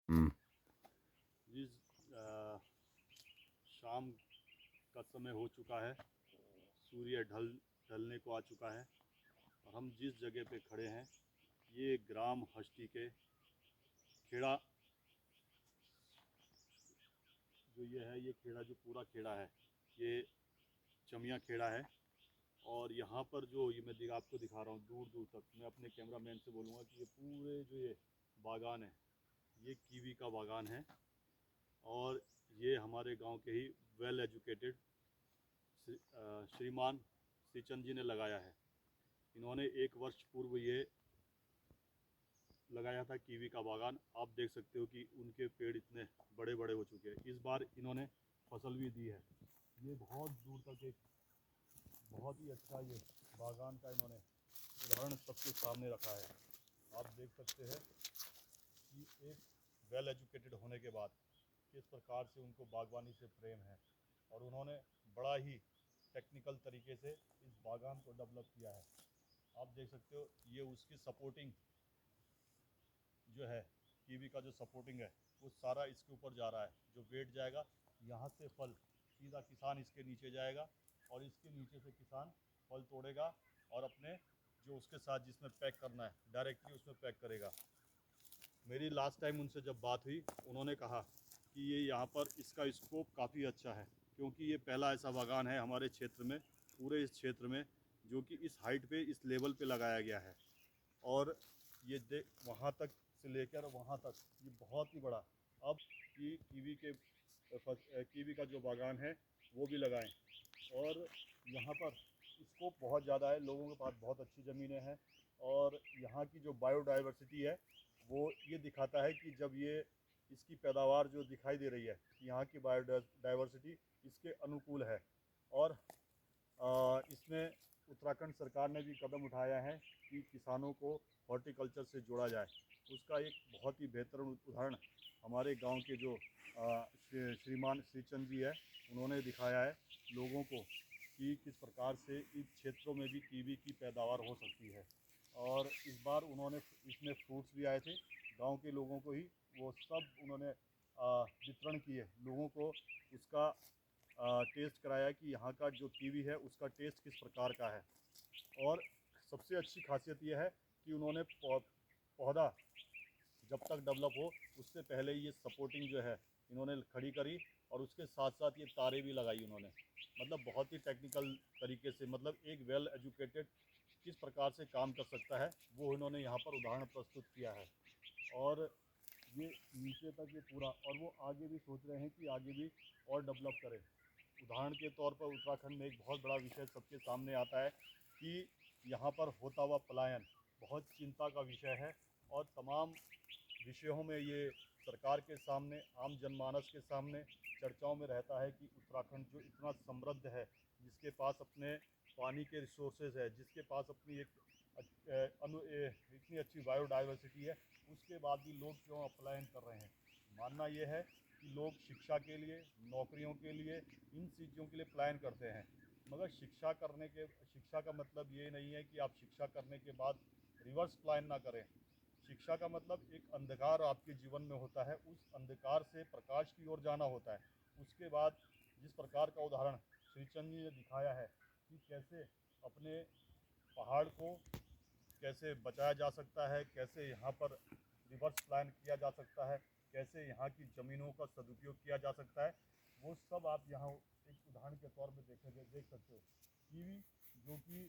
हुँ। जिस शाम का समय हो चुका है, सूर्य ढलने को आ चुका है और हम जिस जगह पे खड़े हैं ये ग्राम हष्टी के खेड़ा, जो ये है, ये खेड़ा जो पूरा खेड़ा है ये चमिया खेड़ा है। और यहाँ पर जो ये मैं आपको दिखा रहा हूँ दूर दूर तक, मैं अपने कैमरा मैन से बोलूँगा कि ये पूरे जो ये बागान है ये कीवी का बागान है। और ये हमारे गांव के ही वेल एजुकेटेड श्रीमान श्रीचंद जी ने लगाया है। इन्होंने 1 वर्ष पूर्व ये लगाया था कीवी का बागान। आप देख सकते हो कि उनके पेड़ इतने बड़े बड़े हो चुके हैं। इस बार इन्होंने फसल भी दी है। ये बहुत दूर तक एक बहुत ही अच्छा ये बागान का इन्होंने उदाहरण सबके सामने रखा है। आप देख सकते हैं कि एक वेल एजुकेटेड होने के बाद किस प्रकार से उनको बागवानी से प्रेम है और उन्होंने बड़ा ही टेक्निकल तरीके से इस बागान को डेवलप किया है। आप देख सकते हो ये उसकी सपोर्टिंग जो है, कीवी का जो सपोर्टिंग है वो सारा इसके ऊपर जा रहा है। जो वेट जाएगा यहाँ से फल सीधा किसान इसके नीचे जाएगा और इसके नीचे से किसान फल तोड़ेगा और अपने जो उसके साथ जिसमें पैक करना है डायरेक्टली उसमें पैक करेगा। मेरी लास्ट टाइम उनसे जब बात हुई उन्होंने कहा कि ये यहाँ पर इसका स्कोप काफ़ी अच्छा है, क्योंकि ये पहला ऐसा बागान है हमारे क्षेत्र में, पूरे इस क्षेत्र में, जो कि इस हाइट पे इस लेवल पे लगाया गया है। और ये वहाँ तक से लेकर वहाँ तक ये बहुत ही बड़ा अब की कीवी का जो बागान है वो भी लगाएं। और यहाँ पर स्कोप बहुत ज़्यादा है, लोगों के पास बहुत अच्छी ज़मीनें हैं और यहाँ की जो बायोडाइवर्सिटी है वो ये दिखाता है कि जब ये इसकी पैदावार जो दिखाई दे रही है, यहाँ की बायोडाइवर्सिटी इसके अनुकूल है। और इसमें उत्तराखंड सरकार ने भी कदम उठाया है कि किसानों को हॉर्टिकल्चर से जोड़ा जाए। उसका एक बहुत ही बेहतर उदाहरण हमारे गांव के जो श्रीमान श्रीचंद जी है उन्होंने दिखाया है लोगों को कि किस प्रकार से इन क्षेत्रों में भी कीवी की पैदावार हो सकती है। और इस बार उन्होंने इसमें फ्रूट्स भी आए थे गांव के लोगों को ही, वो सब उन्होंने वितरण किए लोगों को, उसका टेस्ट कराया कि यहाँ का जो कीवी है उसका टेस्ट किस प्रकार का है। और सबसे अच्छी खासियत यह है कि उन्होंने पौधा जब तक डेवलप हो उससे पहले ये सपोर्टिंग जो है इन्होंने खड़ी करी और उसके साथ साथ ये तारें भी लगाई उन्होंने। मतलब बहुत ही टेक्निकल तरीके से, मतलब एक वेल एजुकेटेड किस प्रकार से काम कर सकता है वो इन्होंने यहाँ पर उदाहरण प्रस्तुत किया है। और ये नीचे तक ये पूरा, और वो आगे भी सोच रहे हैं कि आगे भी और डेवलप करें। उदाहरण के तौर पर उत्तराखंड में एक बहुत बड़ा विषय सबके सामने आता है कि यहाँ पर होता हुआ पलायन बहुत चिंता का विषय है। और तमाम विषयों में ये सरकार के सामने, आम जनमानस के सामने चर्चाओं में रहता है कि उत्तराखंड जो इतना समृद्ध है, जिसके पास अपने पानी के रिसोर्सेज है, जिसके पास अपनी एक इतनी अच्छी बायोडाइवर्सिटी है, उसके बाद भी लोग क्यों अपलायन कर रहे हैं। मानना यह है कि लोग शिक्षा के लिए, नौकरियों के लिए, इन चीज़ों के लिए प्लान करते हैं। मगर शिक्षा का मतलब ये नहीं है कि आप शिक्षा करने के बाद रिवर्स प्लान ना करें। शिक्षा का मतलब एक अंधकार आपके जीवन में होता है, उस अंधकार से प्रकाश की ओर जाना होता है। उसके बाद जिस प्रकार का उदाहरण श्रीचंद जी ने दिखाया है कि कैसे अपने पहाड़ को कैसे बचाया जा सकता है, कैसे यहाँ पर रिवर्स प्लान किया जा सकता है, कैसे यहाँ की ज़मीनों का सदुपयोग किया जा सकता है, वो सब आप यहाँ एक उदाहरण के तौर पर देख सकते हो। कीवी जो कि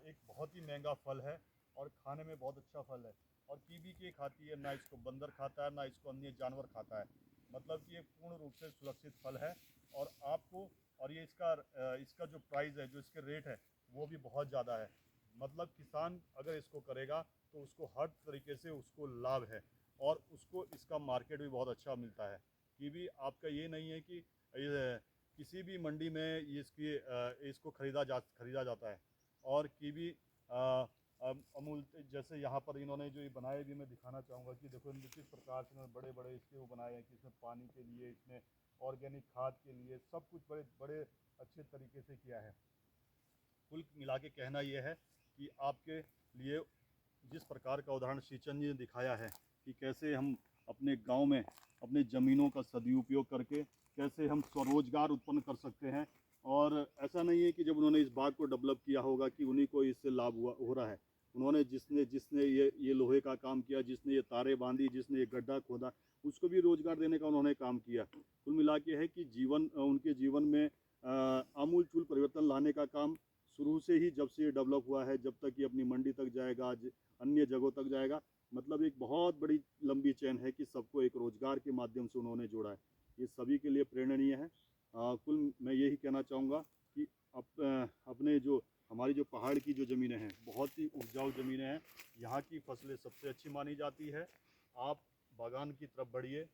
एक बहुत ही महंगा फल है और खाने में बहुत अच्छा फल है। और कीवी की खाती है, ना इसको बंदर खाता है ना इसको अन्य जानवर खाता है। मतलब कि ये पूर्ण रूप से सुरक्षित फल है। और आपको, और ये इसका जो प्राइस है, जो इसके रेट है वो भी बहुत ज़्यादा है। मतलब किसान अगर इसको करेगा तो उसको हर तरीके से उसको लाभ है और उसको इसका मार्केट भी बहुत अच्छा मिलता है। कीवी आपका ये नहीं है कि किसी भी मंडी में इसको खरीदा जाता है। और कीवी अमूल जैसे यहाँ पर इन्होंने जो ये बनाए भी मैं दिखाना चाहूँगा कि देखो किस प्रकार से इन्होंने बड़े बड़े इसके वो बनाए हैं कि इसमें पानी के लिए, इसमें ऑर्गेनिक खाद के लिए, सब कुछ बड़े बड़े अच्छे तरीके से किया है। कुल मिला के कहना यह है कि आपके लिए जिस प्रकार का उदाहरण श्रीचंद जी ने दिखाया है कि कैसे हम अपने गांव में अपने ज़मीनों का सदुपयोग करके कैसे हम स्वरोजगार उत्पन्न कर सकते हैं। और ऐसा नहीं है कि जब उन्होंने इस बाग को डेवलप किया होगा कि उन्हीं को इससे लाभ हुआ हो रहा है। उन्होंने जिसने जिसने ये लोहे का काम किया, जिसने ये तारे बांधी, जिसने ये गड्ढा खोदा, उसको भी रोजगार देने का उन्होंने काम किया। कुल मिला के है कि उनके जीवन में आमूल चूल परिवर्तन लाने का काम शुरू से ही, जब से ये डेवलप हुआ है, जब तक ये अपनी मंडी तक जाएगा, अन्य जगहों तक जाएगा, मतलब एक बहुत बड़ी लंबी चेन है कि सबको एक रोजगार के माध्यम से उन्होंने जोड़ा है। ये सभी के लिए प्रेरणीय है। कुल मैं यही कहना चाहूँगा कि अपने जो हमारी जो पहाड़ की जो ज़मीनें हैं, बहुत ही उपजाऊ ज़मीनें हैं, यहाँ की फसलें सबसे अच्छी मानी जाती है। आप बागान की तरफ बढ़िए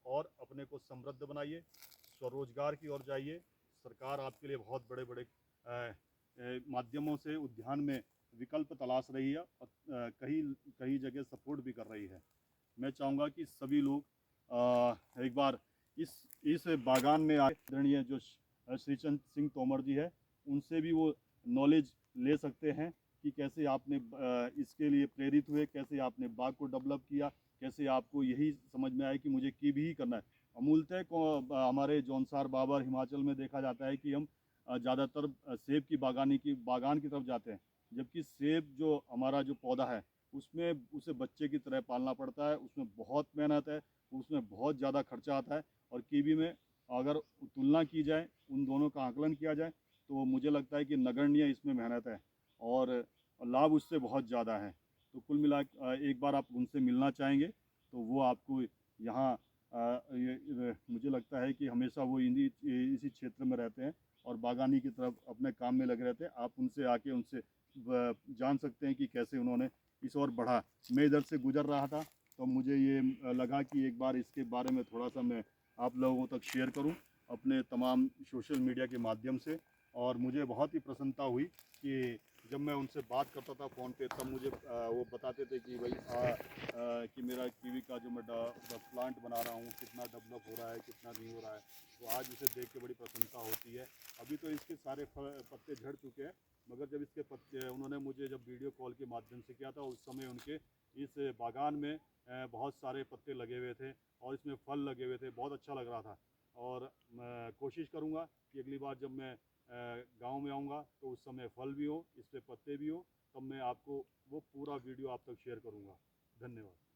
और अपने को समृद्ध बनाइए, स्वरोजगार की ओर जाइए। सरकार आपके लिए बहुत बड़े बड़े माध्यमों से उद्यान में विकल्प तलाश रही है और कई कई जगह सपोर्ट भी कर रही है। मैं चाहूँगा कि सभी लोग एक बार इस बागान में आदरणीय जो श्रीचंद सिंह तोमर जी है, उनसे भी वो नॉलेज ले सकते हैं कि कैसे आपने इसके लिए प्रेरित हुए, कैसे आपने बाग को डेवलप किया, कैसे आपको यही समझ में आया कि मुझे की भी ही करना है। अमूलतः को हमारे जौनसार बाबर हिमाचल में देखा जाता है कि हम ज़्यादातर सेब की बागान की तरफ जाते हैं, जबकि सेब जो हमारा जो पौधा है उसमें उसे बच्चे की तरह पालना पड़ता है, उसमें बहुत मेहनत है, उसमें बहुत ज़्यादा खर्चा आता है। और कीवी में अगर तुलना की जाए, उन दोनों का आकलन किया जाए, तो मुझे लगता है कि नगण्य इसमें मेहनत है और लाभ उससे बहुत ज़्यादा है। तो कुल मिला एक बार आप उनसे मिलना चाहेंगे तो वो आपको यहाँ मुझे लगता है कि हमेशा वो इसी क्षेत्र में रहते हैं और बागानी की तरफ अपने काम में लगे रहते हैं। आप उनसे आके उनसे जान सकते हैं कि कैसे उन्होंने इस ओर बढ़ा। मैं इधर से गुजर रहा था तो मुझे ये लगा कि एक बार इसके बारे में थोड़ा सा मैं आप लोगों तक शेयर करूं अपने तमाम सोशल मीडिया के माध्यम से। और मुझे बहुत ही प्रसन्नता हुई कि जब मैं उनसे बात करता था फ़ोन पे, तब मुझे वो बताते थे कि भाई कि मेरा कीवी का जो मैं प्लांट बना रहा हूँ कितना डेवलप हो रहा है, कितना नहीं हो रहा है। तो आज इसे देख के बड़ी प्रसन्नता होती है। अभी तो इसके सारे पत्ते झड़ चुके हैं, मगर जब इसके पत्ते उन्होंने मुझे जब वीडियो कॉल के माध्यम से किया था, उस समय उनके इस बागान में बहुत सारे पत्ते लगे हुए थे और इसमें फल लगे हुए थे, बहुत अच्छा लग रहा था। और मैं कोशिश करूँगा कि अगली बार जब मैं गांव में आऊँगा तो उस समय फल भी हो, इस पे पत्ते भी हो, तब मैं आपको वो पूरा वीडियो आप तक शेयर करूँगा। धन्यवाद।